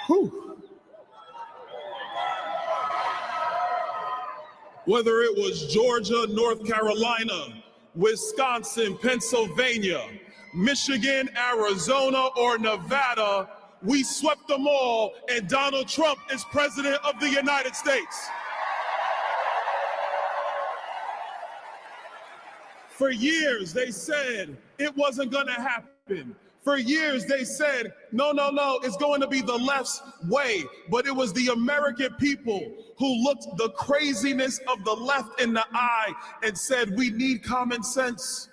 Whew. Whether it was Georgia, North Carolina, Wisconsin, Pennsylvania, Michigan, Arizona, or Nevada, we swept them all, and Donald Trump is president of the United States. For years, they said it wasn't going to happen. For years, they said, no, it's going to be the left's way. But it was the American people who looked the craziness of the left in the eye and said, we need common sense.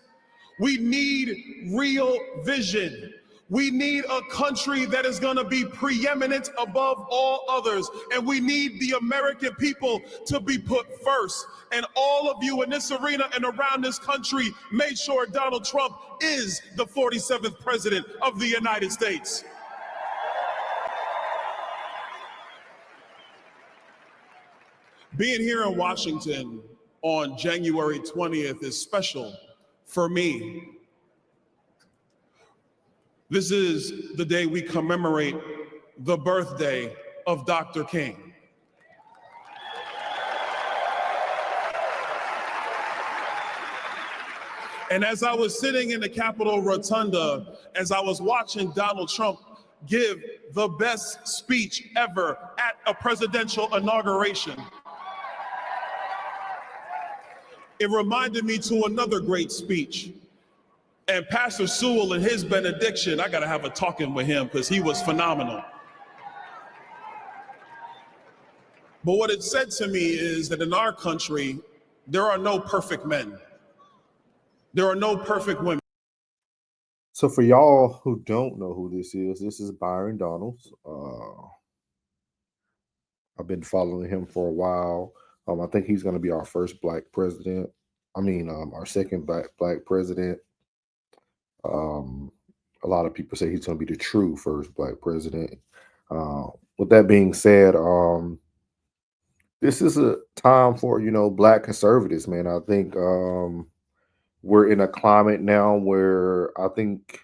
We need real vision. We need a country that is going to be preeminent above all others. And we need the American people to be put first. And all of you in this arena and around this country made sure Donald Trump is the 47th president of the United States. Being here in Washington on January 20th is special for me. This is the day we commemorate the birthday of Dr. King. And as I was sitting in the Capitol Rotunda, as I was watching Donald Trump give the best speech ever at a presidential inauguration, it reminded me to another great speech. And Pastor Sewell in his benediction, I gotta have a talking with him because he was phenomenal. But what it said to me is that in our country, there are no perfect men. There are no perfect women. So for y'all who don't know who this is Byron Donalds. I've been following him for a while. I think he's going to be our first black president. Our second black president. A lot of people say he's going to be the true first black president. With that being said, this is a time for, black conservatives, man. I think we're in a climate now where I think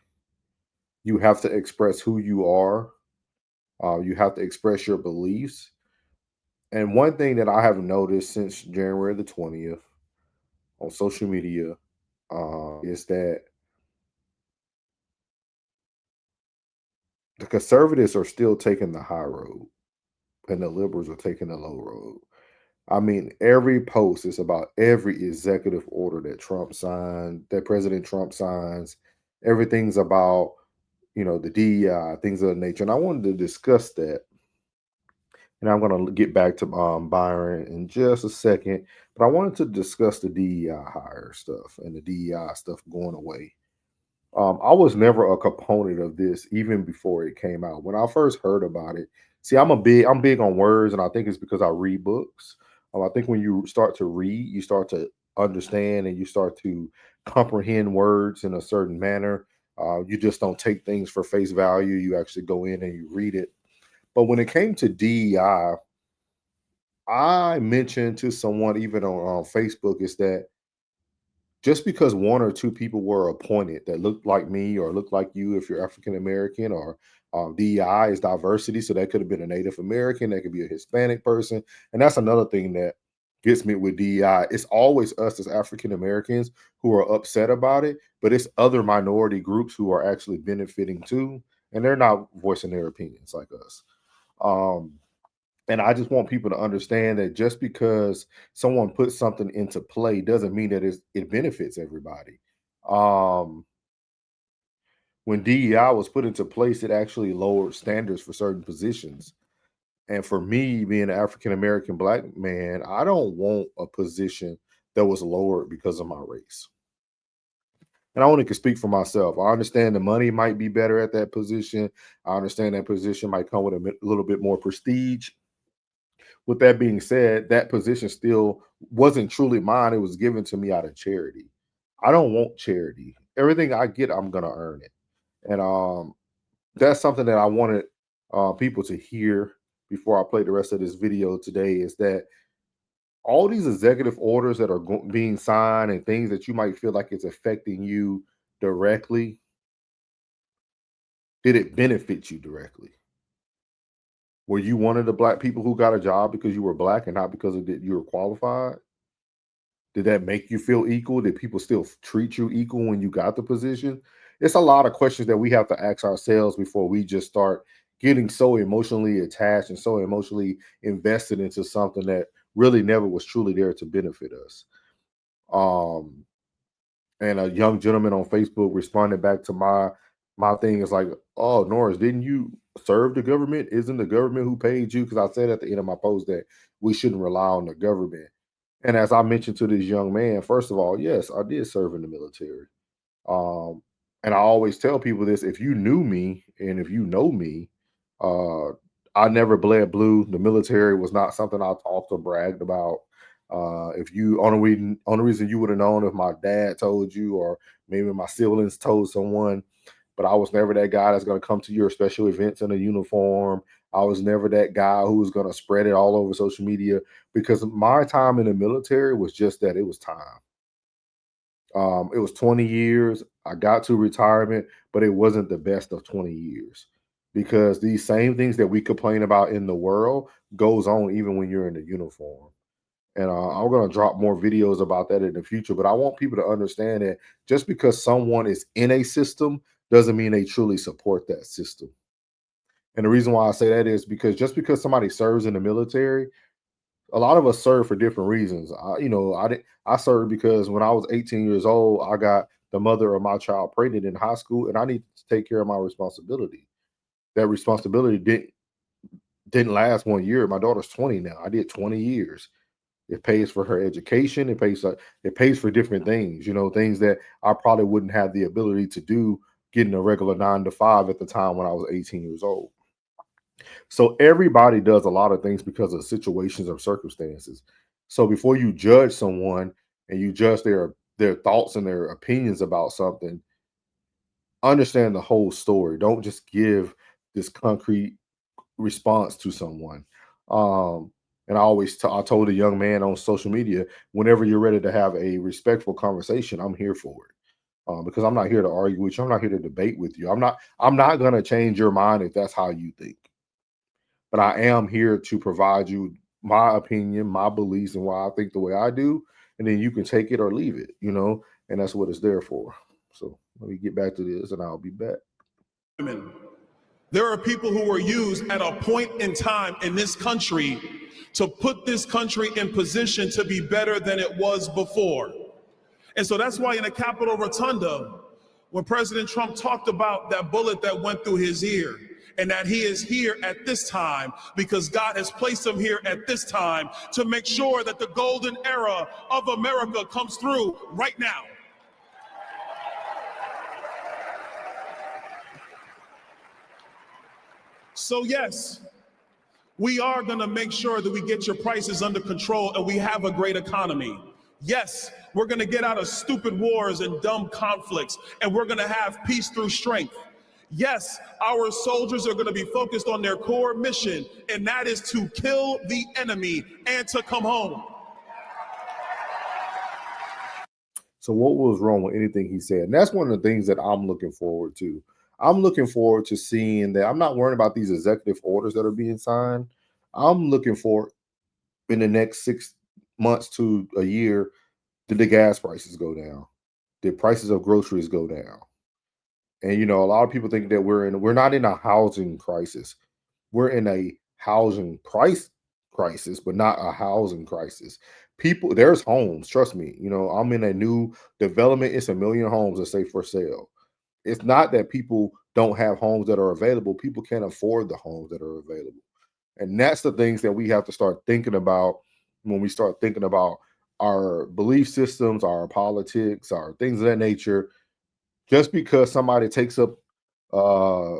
you have to express who you are. You have to express your beliefs. And one thing that I have noticed since January the 20th on social media is that the conservatives are still taking the high road and the liberals are taking the low road. Every post is about every executive order that Trump signed, that President Trump signs. Everything's about, the DEI, things of that nature. And I wanted to discuss that. And I'm going to get back to Byron in just a second. But I wanted to discuss the DEI hire stuff and the DEI stuff going away. I was never a component of this even before it came out. When I first heard about it, see, I'm big on words, and I think it's because I read books. I think when you start to read, you start to understand and you start to comprehend words in a certain manner. You just don't take things for face value. You actually go in and you read it. But when it came to DEI, I mentioned to someone even on Facebook is that just because one or two people were appointed that looked like me or looked like you if you're African American, or DEI is diversity, so that could have been a Native American, that could be a Hispanic person. And that's another thing that gets me with DEI. It's always us as African Americans who are upset about it, but it's other minority groups who are actually benefiting too, and they're not voicing their opinions like us. And I just want people to understand that just because someone puts something into play doesn't mean that it benefits everybody. When DEI was put into place, it actually lowered standards for certain positions. And for me, being an African American black man, I don't want a position that was lowered because of my race. And I only can speak for myself. I understand the money might be better at that position. I understand that position might come with a little bit more prestige. With that being said, that position still wasn't truly mine. It was given to me out of charity. I don't want charity. Everything I get, I'm going to earn it. And that's something that I wanted people to hear before I play the rest of this video today, is that all these executive orders that are being signed and things that you might feel like it's affecting you directly, did it benefit you directly? Were you one of the black people who got a job because you were black and not because of that you were qualified? Did that make you feel equal? Did people still treat you equal when you got the position? It's a lot of questions that we have to ask ourselves before we just start getting so emotionally attached and so emotionally invested into something that really never was truly there to benefit us. Um, and a young gentleman on Facebook responded back to my thing is like, "Oh, Norris, didn't you serve the government? Isn't the government who paid you?" Because I said at the end of my post that we shouldn't rely on the government. And as I mentioned to this young man, first of all, yes, I did serve in the military. Um, and I always tell people this: if you knew me and if you know me, uh, I never bled blue. The military was not something I talked or bragged about. If you only reason you would have known if my dad told you or maybe my siblings told someone, but I was never that guy that's going to come to your special events in a uniform. I was never that guy who was going to spread it all over social media because my time in the military was just that it was time. It was 20 years. I got to retirement, but it wasn't the best of 20 years because these same things that we complain about in the world goes on even when you're in the uniform. And I'm going to drop more videos about that in the future. But I want people to understand that just because someone is in a system doesn't mean they truly support that system. And the reason why I say that is because just because somebody serves in the military, a lot of us serve for different reasons. I served because when I was 18 years old, I got the mother of my child pregnant in high school, and I needed to take care of my responsibility. That responsibility didn't last 1 year. My daughter's 20 now. I did 20 years. It pays for her education. It pays for different things, things that I probably wouldn't have the ability to do getting a regular 9 to 5 at the time when I was 18 years old. So everybody does a lot of things because of situations or circumstances. So before you judge someone and you judge their thoughts and their opinions about something, understand the whole story. Don't just give this concrete response to someone. And I told a young man on social media, whenever you're ready to have a respectful conversation, I'm here for it. Because I'm not here to argue with you. I'm not here to debate with you. I'm not going to change your mind if that's how you think. But I am here to provide you my opinion, my beliefs, and why I think the way I do. And then you can take it or leave it. And that's what it's there for. So let me get back to this and I'll be back. Women. There are people who were used at a point in time in this country to put this country in position to be better than it was before. And so that's why in the Capitol Rotunda, when President Trump talked about that bullet that went through his ear, and that he is here at this time because God has placed him here at this time to make sure that the golden era of America comes through right now. So yes, we are going to make sure that we get your prices under control and we have a great economy. Yes, we're going to get out of stupid wars and dumb conflicts, and we're going to have peace through strength. Yes, our soldiers are going to be focused on their core mission, and that is to kill the enemy and to come home. So what was wrong with anything he said? And that's one of the things that I'm looking forward to. I'm looking forward to seeing that I'm not worrying about these executive orders that are being signed. I'm looking for in the next 6 months to a year, did the gas prices go down? Did prices of groceries go down? And a lot of people think that we're not in a housing crisis. We're in a housing price crisis, but not a housing crisis. There's homes, trust me. I'm in a new development. It's a million homes that say for sale. It's not that people don't have homes that are available. People can't afford the homes that are available. And that's the things that we have to start thinking about when we start thinking about our belief systems, our politics, our things of that nature. Just because somebody takes up uh,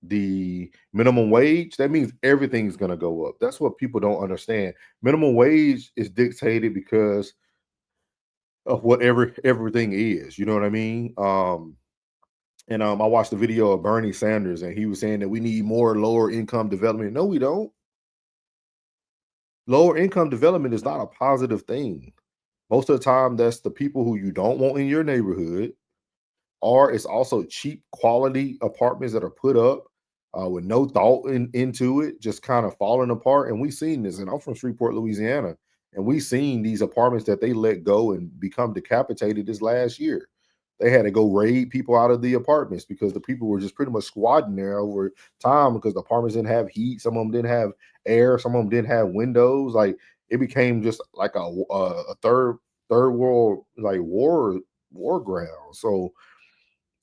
the minimum wage, that means everything's going to go up. That's what people don't understand. Minimum wage is dictated because of whatever everything is. You know what I mean? And I watched the video of Bernie Sanders, and he was saying that we need more lower income development. No, we don't. Lower income development is not a positive thing. Most of the time, that's the people who you don't want in your neighborhood, or it's also cheap quality apartments that are put up. with no thought into it, just kind of falling apart. And we've seen this, and I'm from Shreveport, Louisiana, and we've seen these apartments that they let go and become decapitated this last year. They had to go raid people out of the apartments because the people were just pretty much squatting there over time because the apartments didn't have heat. Some of them didn't have air. Some of them didn't have windows. Like it became just like a third world like war ground. So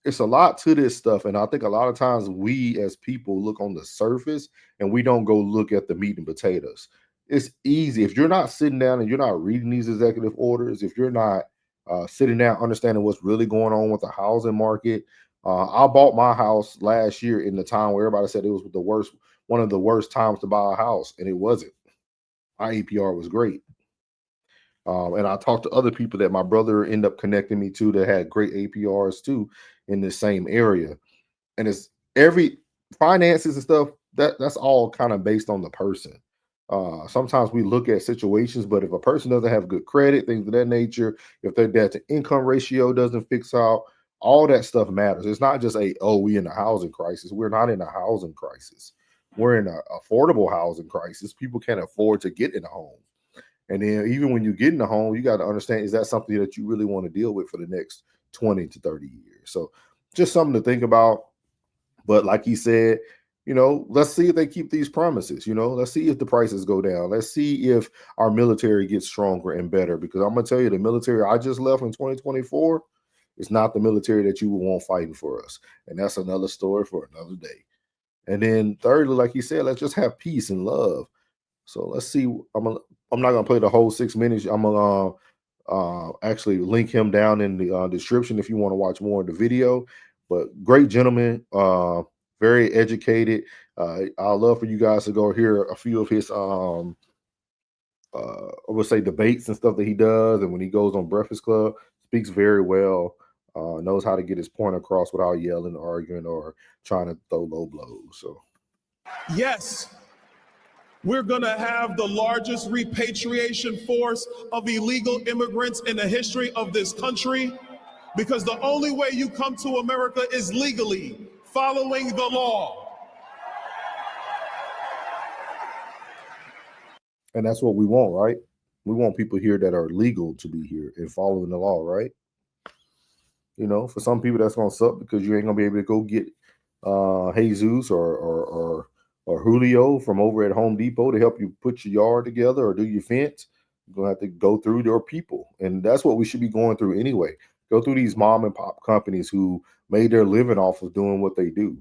it's a lot to this stuff, and I think a lot of times we as people look on the surface and we don't go look at the meat and potatoes. It's easy if you're not sitting down and you're not reading these executive orders, if you're not sitting down understanding what's really going on with the housing market. I bought my house last year in the time where everybody said it was one of the worst times to buy a house, and it wasn't. My APR was great. And I talked to other people that my brother ended up connecting me to that had great APRs too in the same area. And it's every finances and stuff that's all kind of based on the person. Sometimes we look at situations, but if a person doesn't have good credit, things of that nature, if their debt to income ratio doesn't fix out, all that stuff matters. It's not just we in a housing crisis. We're not in a housing crisis. We're in an affordable housing crisis. People can't afford to get in a home. And then even when you get in the home, you got to understand, is that something that you really want to deal with for the next 20 to 30 years? So just something to think about. But like he said, let's see if they keep these promises. Let's see if the prices go down. Let's see if our military gets stronger and better. Because I'm going to tell you, the military I just left in 2024 is not the military that you will want fighting for us. And that's another story for another day. And then thirdly, like he said, let's just have peace and love. So let's see. I'm not gonna play the whole 6 minutes. I'm gonna actually link him down in the description if you want to watch more of the video. But great gentleman, very educated. I'd love for you guys to go hear a few of his I would say debates and stuff that he does, and when he goes on Breakfast Club, speaks very well. Knows how to get his point across without yelling, arguing, or trying to throw low blows. So Yes, we're going to have the largest repatriation force of illegal immigrants in the history of this country because the only way you come to America is legally, following the law. and that's what we want, right? We want people here that are legal to be here and following the law, right? For some people that's gonna suck because you ain't gonna be able to go get Jesus or Julio from over at Home Depot to help you put your yard together or do your fence. You're gonna have to go through their people, and that's what we should be going through anyway. Go through these mom and pop companies who made their living off of doing what they do.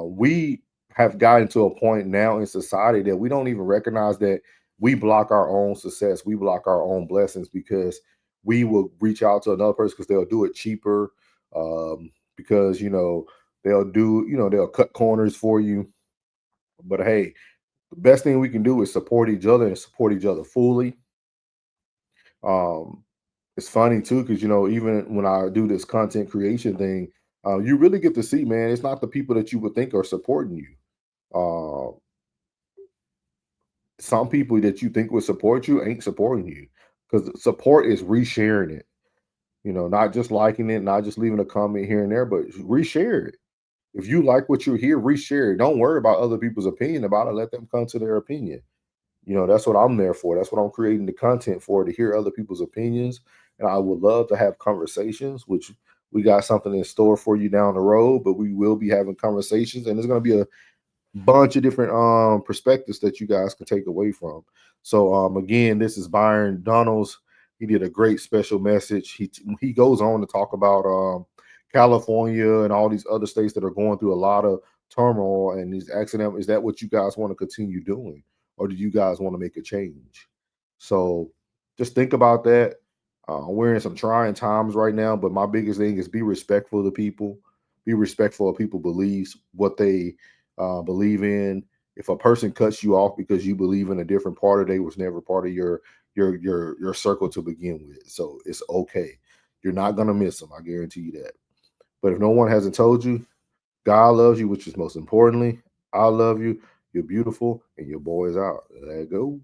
We have gotten to a point now in society that we don't even recognize that we block our own success. We block our own blessings because we will reach out to another person because they'll do it cheaper. Because they'll cut corners for you. But hey, the best thing we can do is support each other and support each other fully. Um, it's funny too because even when I do this content creation thing, you really get to see, man, it's not the people that you would think are supporting you. Uh, some people that you think would support you ain't supporting you because support is resharing it. Not just liking it, not just leaving a comment here and there, but reshare it. If you like what you hear, reshare it. Don't worry about other people's opinion about it. Let them come to their opinion. That's what I'm there for. That's what I'm creating the content for, to hear other people's opinions. And I would love to have conversations, which we got something in store for you down the road, but we will be having conversations, and there's going to be a bunch of different perspectives that you guys can take away from. So again, this is Byron Donalds. He did a great special message. He goes on to talk about California and all these other states that are going through a lot of turmoil, and he's asking them, is that what you guys want to continue doing, or do you guys want to make a change? So just think about that. We're in some trying times right now, but my biggest thing is be respectful to people. Be respectful of people's beliefs, what they believe in. If a person cuts you off because you believe in a different part, or they was never part of your circle to begin with, so it's okay. You're not gonna miss them. I guarantee you that. But if no one hasn't told you, God loves you, which is most importantly, I love you. You're beautiful, and your boy is out. Let go.